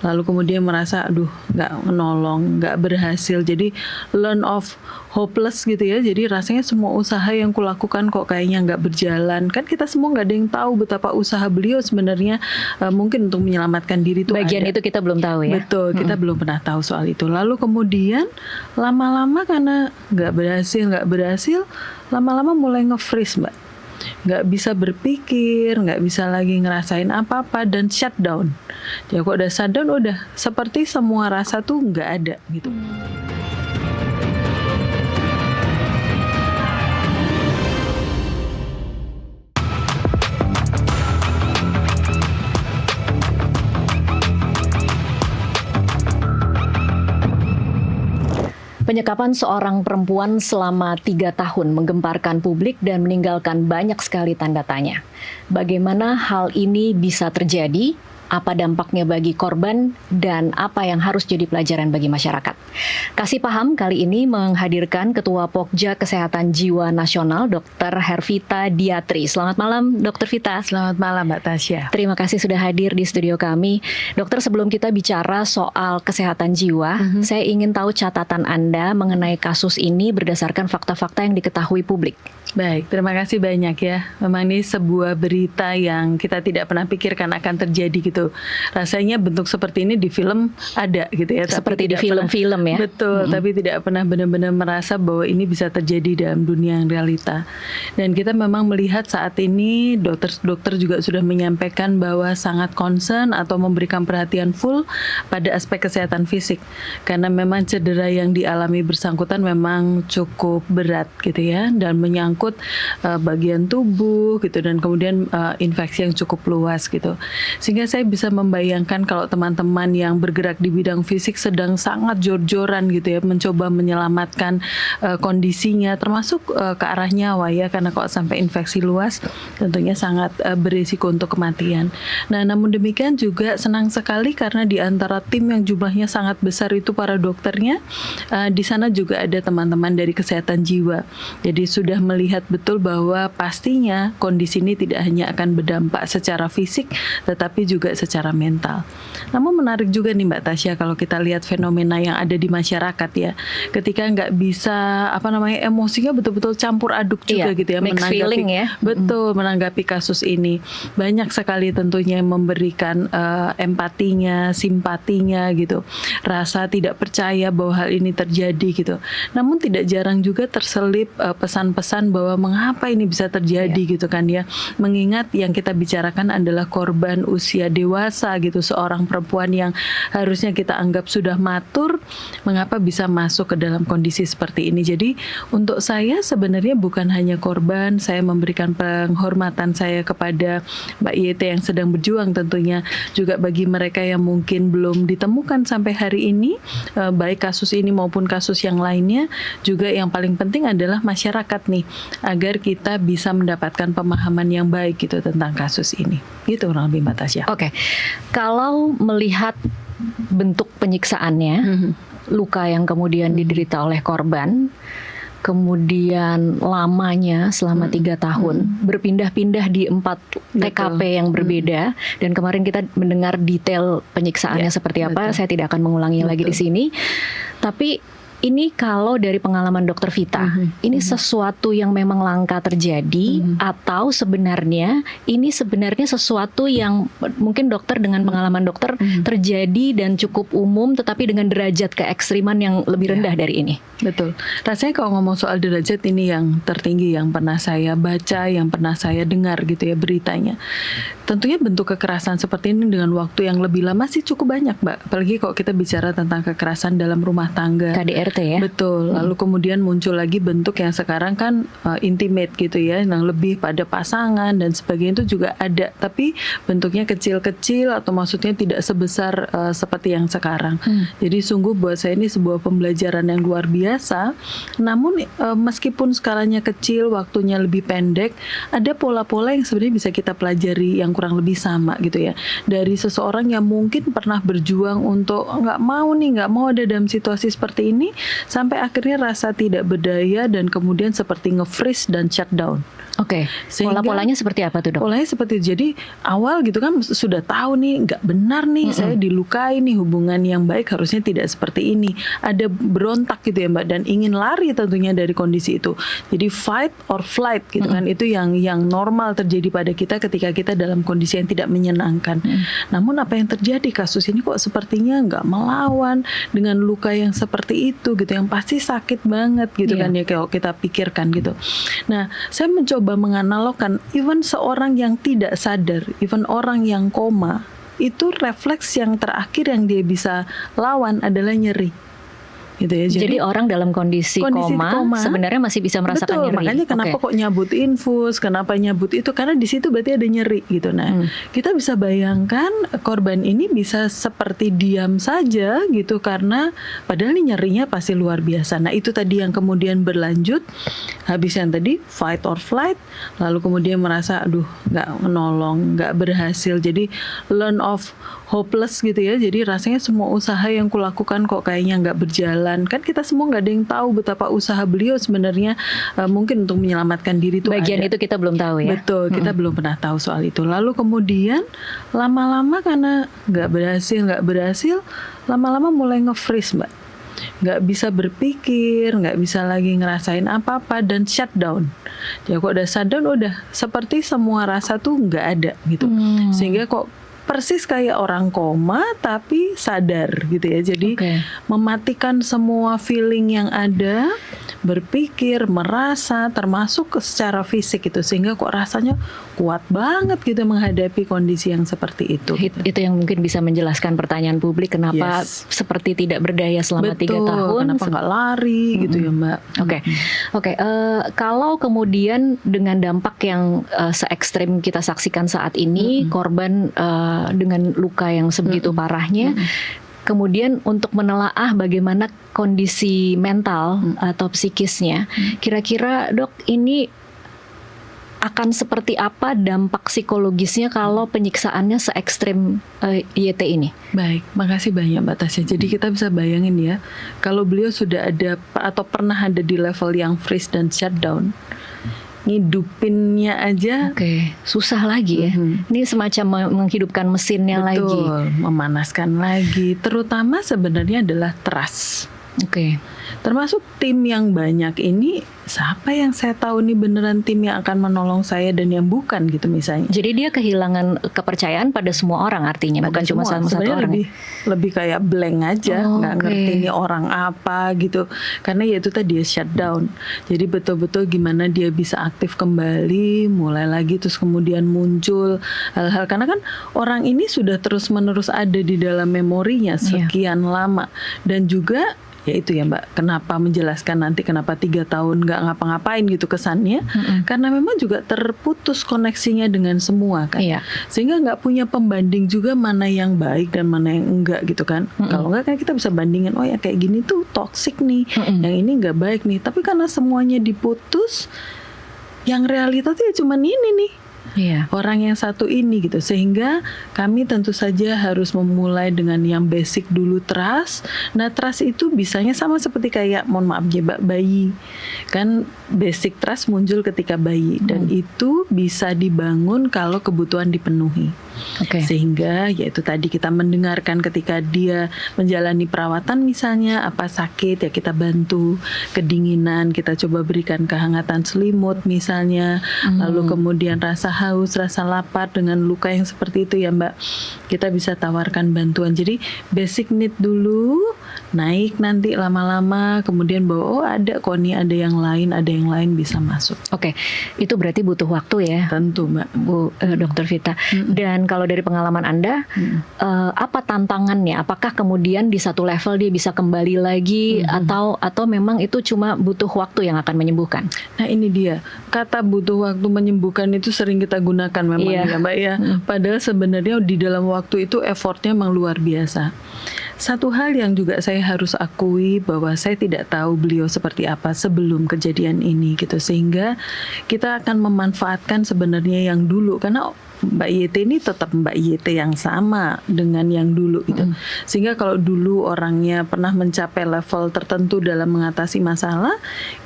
lalu kemudian merasa aduh nggak menolong, nggak berhasil, jadi learn of hopeless gitu ya. Jadi rasanya semua usaha yang kulakukan kok kayaknya nggak berjalan. Kan kita semua nggak ada yang tahu betapa usaha beliau sebenarnya mungkin untuk menyelamatkan diri itu bagian ada. itu kita belum tahu ya. Betul, kita belum pernah tahu soal itu. Lalu kemudian lama-lama karena nggak berhasil, lama-lama mulai nge-freeze, Mbak. Nggak bisa berpikir, nggak bisa lagi ngerasain apa-apa, dan shutdown. Ya kok udah shutdown, udah seperti semua rasa tuh nggak ada gitu. Penyekapan seorang perempuan selama 3 tahun menggemparkan publik dan meninggalkan banyak sekali tanda tanya. Bagaimana hal ini bisa terjadi? Apa dampaknya bagi korban dan apa yang harus jadi pelajaran bagi masyarakat. Kasih Paham kali ini menghadirkan Ketua Pokja Kesehatan Jiwa Nasional, Dr. Hervita Diatri. Selamat malam, Dr. Vita. Selamat malam, Mbak Tasya. Terima kasih sudah hadir di studio kami. Dokter, sebelum kita bicara soal kesehatan jiwa, saya ingin tahu catatan Anda mengenai kasus ini berdasarkan fakta-fakta yang diketahui publik. Baik, terima kasih banyak ya. Memang ini sebuah berita yang kita tidak pernah pikirkan akan terjadi gitu. Rasanya bentuk seperti ini di film ada gitu ya. Seperti di film-film ya. Betul, tapi tidak pernah benar-benar merasa bahwa ini bisa terjadi dalam dunia yang realita. Dan kita memang melihat saat ini dokter juga sudah menyampaikan bahwa sangat concern atau memberikan perhatian full pada aspek kesehatan fisik. Karena memang cedera yang dialami bersangkutan memang cukup berat gitu ya, dan menyangkut bagian tubuh gitu, dan kemudian infeksi yang cukup luas gitu. Sehingga saya bisa membayangkan kalau teman-teman yang bergerak di bidang fisik sedang sangat jor-joran gitu ya, mencoba menyelamatkan kondisinya, termasuk ke arah nyawa ya, karena kalau sampai infeksi luas tentunya sangat berisiko untuk kematian. Nah, namun demikian juga senang sekali karena di antara tim yang jumlahnya sangat besar itu para dokternya, di sana juga ada teman-teman dari kesehatan jiwa. Jadi sudah melihat betul bahwa pastinya kondisi ini tidak hanya akan berdampak secara fisik, tetapi juga secara mental. Namun menarik juga nih Mbak Tasya kalau kita lihat fenomena yang ada di masyarakat ya, ketika nggak bisa emosinya betul-betul campur aduk juga gitu ya, mixed feeling ya. Betul, menanggapi kasus ini. Banyak sekali tentunya yang memberikan empatinya, simpatinya gitu, rasa tidak percaya bahwa hal ini terjadi gitu. Namun tidak jarang juga terselip pesan-pesan bahwa mengapa ini bisa terjadi gitu kan ya. Mengingat yang kita bicarakan adalah korban usia dewasa gitu, seorang perempuan yang harusnya kita anggap sudah matur, mengapa bisa masuk ke dalam kondisi seperti ini. Jadi untuk saya sebenarnya bukan hanya korban, saya memberikan penghormatan saya kepada Mbak Yete yang sedang berjuang tentunya, juga bagi mereka yang mungkin belum ditemukan sampai hari ini, baik kasus ini maupun kasus yang lainnya. Juga yang paling penting adalah masyarakat nih, agar kita bisa mendapatkan pemahaman yang baik gitu tentang kasus ini. Gitu kurang lebih Mbak Tasya. Oke. Kalau melihat bentuk penyiksaannya, luka yang kemudian diderita oleh korban, kemudian lamanya selama 3 tahun, berpindah-pindah di 4 TKP yang berbeda, dan kemarin kita mendengar detail penyiksaannya seperti apa. Saya tidak akan mengulangi lagi di sini. Tapi ini kalau dari pengalaman Dokter Vita, ini sesuatu yang memang langka terjadi, atau sebenarnya ini sesuatu yang mungkin dokter dengan pengalaman dokter terjadi dan cukup umum, tetapi dengan derajat keekstriman yang lebih rendah dari ini. Betul. Rasanya kalau ngomong soal derajat, ini yang tertinggi yang pernah saya baca, yang pernah saya dengar gitu ya beritanya. Tentunya bentuk kekerasan seperti ini dengan waktu yang lebih lama sih cukup banyak, Mbak. Apalagi kalau kita bicara tentang kekerasan dalam rumah tangga. KDRT ya. Betul. Lalu kemudian muncul lagi bentuk yang sekarang kan intimate gitu ya, yang lebih pada pasangan dan sebagainya itu juga ada. Tapi bentuknya kecil-kecil atau maksudnya tidak sebesar seperti yang sekarang. Jadi sungguh buat saya ini sebuah pembelajaran yang luar biasa. Namun meskipun skalanya kecil, waktunya lebih pendek, ada pola-pola yang sebenarnya bisa kita pelajari yang kurang lebih sama gitu ya. Dari seseorang yang mungkin pernah berjuang untuk nggak mau ada dalam situasi seperti ini, sampai akhirnya rasa tidak berdaya dan kemudian seperti nge-freeze dan shutdown. Oke. Sehingga Pola-polanya seperti apa tuh, Dok? polanya seperti itu. Jadi awal gitu kan sudah tahu nih nggak benar nih, saya dilukai nih, hubungan yang baik harusnya tidak seperti ini. Ada berontak gitu ya Mbak, dan ingin lari tentunya dari kondisi itu. Jadi fight or flight gitu kan, itu yang normal terjadi pada kita ketika kita dalam kondisi yang tidak menyenangkan. Namun apa yang terjadi, kasus ini kok sepertinya nggak melawan dengan luka yang seperti itu gitu, yang pasti sakit banget gitu kan ya kalau kita pikirkan gitu. Nah, saya mencoba menganalogkan, even seorang yang tidak sadar, even orang yang koma, itu refleks yang terakhir yang dia bisa lawan adalah nyeri. Gitu ya. Jadi orang dalam kondisi koma sebenarnya masih bisa merasakan nyeri. Makanya kenapa kok nyabut infus, kenapa nyabut itu, karena di situ berarti ada nyeri gitu. Nah, kita bisa bayangkan korban ini bisa seperti diam saja gitu, karena padahal ini nyerinya pasti luar biasa. Nah, itu tadi yang kemudian berlanjut, habis yang tadi fight or flight, lalu kemudian merasa aduh nggak menolong, nggak berhasil, jadi learn of hopeless gitu ya. Jadi rasanya semua usaha yang kulakukan kok kayaknya nggak berjalan. Kan kita semua nggak ada yang tahu betapa usaha beliau sebenarnya mungkin untuk menyelamatkan diri itu bagian ada. Itu kita belum tahu ya. Betul, kita belum pernah tahu soal itu. Lalu kemudian lama-lama karena nggak berhasil, lama-lama mulai nge-freeze Mbak. Nggak bisa berpikir, nggak bisa lagi ngerasain apa-apa, dan shutdown. Ya kok udah shutdown, udah seperti semua rasa tuh nggak ada gitu. Sehingga kok persis kayak orang koma tapi sadar gitu ya. Jadi mematikan semua feeling yang ada, berpikir, merasa, termasuk secara fisik itu, sehingga kok rasanya kuat banget gitu menghadapi kondisi yang seperti itu. Itu yang mungkin bisa menjelaskan pertanyaan publik kenapa seperti tidak berdaya selama 3 tahun. Kenapa nggak lari gitu ya Mbak. Oke. Kalau kemudian dengan dampak yang se-ekstrim kita saksikan saat ini, korban dengan luka yang sebegitu parahnya, kemudian untuk menelaah bagaimana kondisi mental atau psikisnya, kira-kira Dok, ini akan seperti apa dampak psikologisnya kalau penyiksaannya se-ekstrim YT ini? Baik, makasih banyak Mbak Tasya. Jadi kita bisa bayangin ya, kalau beliau sudah ada atau pernah ada di level yang freeze dan shutdown, ngidupinnya aja susah lagi ya. Ini semacam menghidupkan mesinnya lagi. Betul, memanaskan lagi. Terutama sebenarnya adalah trust. Termasuk tim yang banyak ini, siapa yang saya tahu nih beneran tim yang akan menolong saya dan yang bukan gitu misalnya. Jadi dia kehilangan kepercayaan pada semua orang artinya, bukan cuma sama satu orang. Lebih kayak blank aja, nggak ngerti ini orang apa gitu. Karena ya itu tadi dia shutdown. Jadi betul-betul gimana dia bisa aktif kembali, mulai lagi, terus kemudian muncul hal-hal. Karena kan orang ini sudah terus-menerus ada di dalam memorinya sekian lama. Dan juga ya itu ya Mbak, kenapa menjelaskan nanti kenapa 3 tahun nggak ngapa-ngapain gitu kesannya, karena memang juga terputus koneksinya dengan semua kan, sehingga nggak punya pembanding juga mana yang baik dan mana yang enggak gitu kan. Kalau enggak kan kita bisa bandingin, oh ya kayak gini tuh toksik nih, yang ini nggak baik nih, tapi karena semuanya diputus, yang realita tuh ya cuman ini nih. Orang yang satu ini gitu, sehingga kami tentu saja harus memulai dengan yang basic dulu, trust. Nah trust itu bisanya sama seperti kayak mohon maaf ya bayi kan, basic trust muncul ketika bayi, dan itu bisa dibangun kalau kebutuhan dipenuhi. Sehingga yaitu tadi kita mendengarkan ketika dia menjalani perawatan misalnya, apa sakit ya kita bantu, kedinginan kita coba berikan kehangatan selimut misalnya, lalu kemudian rasa haus, rasa lapar dengan luka yang seperti itu ya Mbak, kita bisa tawarkan bantuan. Jadi basic need dulu, naik nanti lama-lama, kemudian bahwa oh ada kok nih, ada yang lain bisa masuk. Itu berarti butuh waktu ya. Tentu Mbak. Dokter Vita. Dan kalau dari pengalaman Anda, apa tantangannya? Apakah kemudian di satu level dia bisa kembali lagi, atau memang itu cuma butuh waktu yang akan menyembuhkan? Nah ini dia, kata butuh waktu menyembuhkan itu sering kita gunakan memang ya Mbak ya. Padahal sebenarnya di dalam waktu itu effortnya memang luar biasa. Satu hal yang juga saya harus akui bahwa saya tidak tahu beliau seperti apa sebelum kejadian ini gitu, sehingga kita akan memanfaatkan sebenarnya yang dulu, karena Mbak YT ini tetap Mbak YT yang sama dengan yang dulu gitu. Sehingga kalau dulu orangnya pernah mencapai level tertentu dalam mengatasi masalah,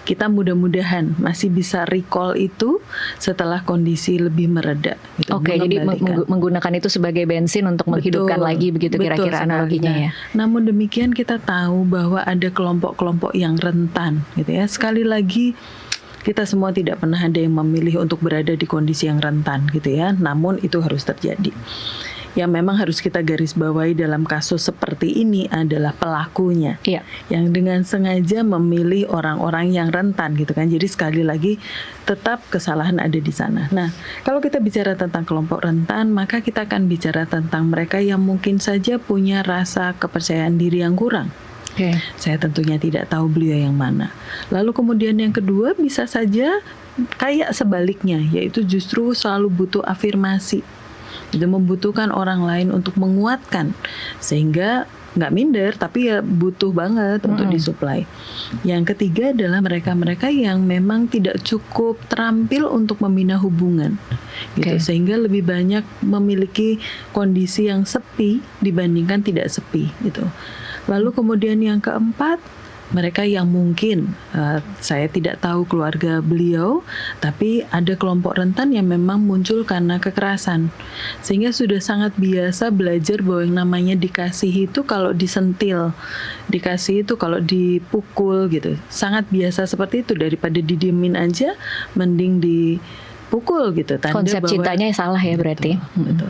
kita mudah-mudahan masih bisa recall itu setelah kondisi lebih mereda gitu. Oke, jadi menggunakan itu sebagai bensin untuk menghidupkan lagi begitu kira-kira analoginya ya. Namun demikian kita tahu bahwa ada kelompok-kelompok yang rentan gitu ya. Sekali lagi kita semua tidak pernah ada yang memilih untuk berada di kondisi yang rentan gitu ya. Namun itu harus terjadi. Yang memang harus kita garis bawahi dalam kasus seperti ini adalah pelakunya. Iya. Yang dengan sengaja memilih orang-orang yang rentan gitu kan. Jadi sekali lagi tetap kesalahan ada di sana. Nah, kalau kita bicara tentang kelompok rentan, maka kita akan bicara tentang mereka yang mungkin saja punya rasa kepercayaan diri yang kurang. Saya tentunya tidak tahu beliau yang mana. Lalu kemudian yang kedua bisa saja kayak sebaliknya, yaitu justru selalu butuh afirmasi. Itu membutuhkan orang lain untuk menguatkan, sehingga nggak minder tapi ya butuh banget untuk disuplai. Yang ketiga adalah mereka-mereka yang memang tidak cukup terampil untuk membina hubungan gitu, sehingga lebih banyak memiliki kondisi yang sepi dibandingkan tidak sepi gitu. Lalu kemudian yang keempat, mereka yang mungkin saya tidak tahu keluarga beliau, tapi ada kelompok rentan yang memang muncul karena kekerasan. Sehingga sudah sangat biasa belajar bahwa yang namanya dikasih itu kalau disentil, dikasih itu kalau dipukul gitu. Sangat biasa seperti itu, daripada didiemin aja mending dipukul gitu. Tanda konsep bahwa cintanya salah ya berarti. Betul.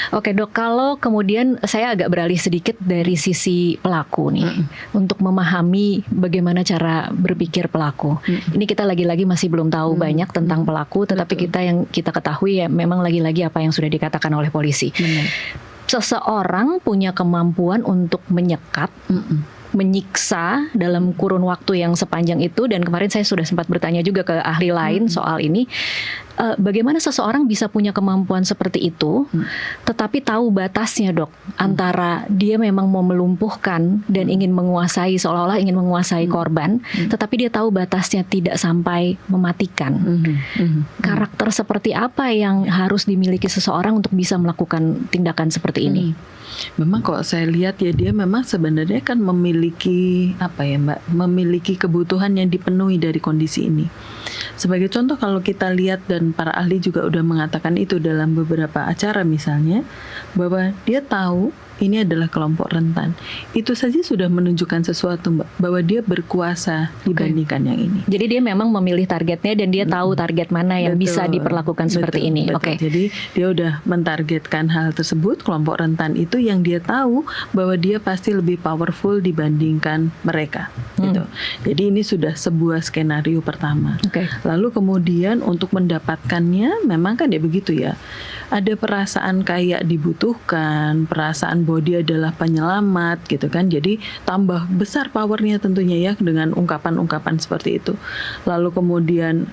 Oke Dok, kalau kemudian saya agak beralih sedikit dari sisi pelaku nih, untuk memahami bagaimana cara berpikir pelaku. Ini kita lagi-lagi masih belum tahu banyak tentang pelaku, tetapi yang kita ketahui ya memang lagi-lagi apa yang sudah dikatakan oleh polisi. Seseorang punya kemampuan untuk menyekat, menyiksa dalam kurun waktu yang sepanjang itu, dan kemarin saya sudah sempat bertanya juga ke ahli lain soal ini. Bagaimana seseorang bisa punya kemampuan seperti itu, tetapi tahu batasnya Dok, antara dia memang mau melumpuhkan dan ingin menguasai, seolah-olah ingin menguasai korban, tetapi dia tahu batasnya tidak sampai mematikan. Karakter seperti apa yang harus dimiliki seseorang untuk bisa melakukan tindakan seperti ini? Memang kalau saya lihat ya dia memang sebenarnya kan memiliki memiliki kebutuhan yang dipenuhi dari kondisi ini. Sebagai contoh kalau kita lihat, dan para ahli juga udah mengatakan itu dalam beberapa acara misalnya, bahwa dia tahu ini adalah kelompok rentan. Itu saja sudah menunjukkan sesuatu, Mbak, bahwa dia berkuasa dibandingkan yang ini. Jadi dia memang memilih targetnya dan dia tahu target mana yang bisa diperlakukan seperti ini. Jadi dia udah mentargetkan hal tersebut, kelompok rentan itu yang dia tahu bahwa dia pasti lebih powerful dibandingkan mereka. Gitu. Jadi ini sudah sebuah skenario pertama. Lalu kemudian untuk mendapatkannya memang kan ya begitu ya. Ada perasaan kayak dibutuhkan, perasaan bahwa dia adalah penyelamat gitu kan. Jadi tambah besar powernya tentunya ya dengan ungkapan-ungkapan seperti itu. Lalu kemudian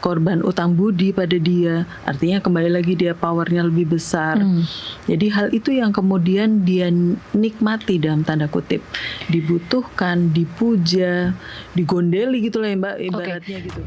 korban utang budi pada dia, artinya kembali lagi dia powernya lebih besar. Jadi hal itu yang kemudian dia nikmati dalam tanda kutip, dibutuhkan, dipuja, digondeli gitu lah ya Mbak, ibaratnya gitu.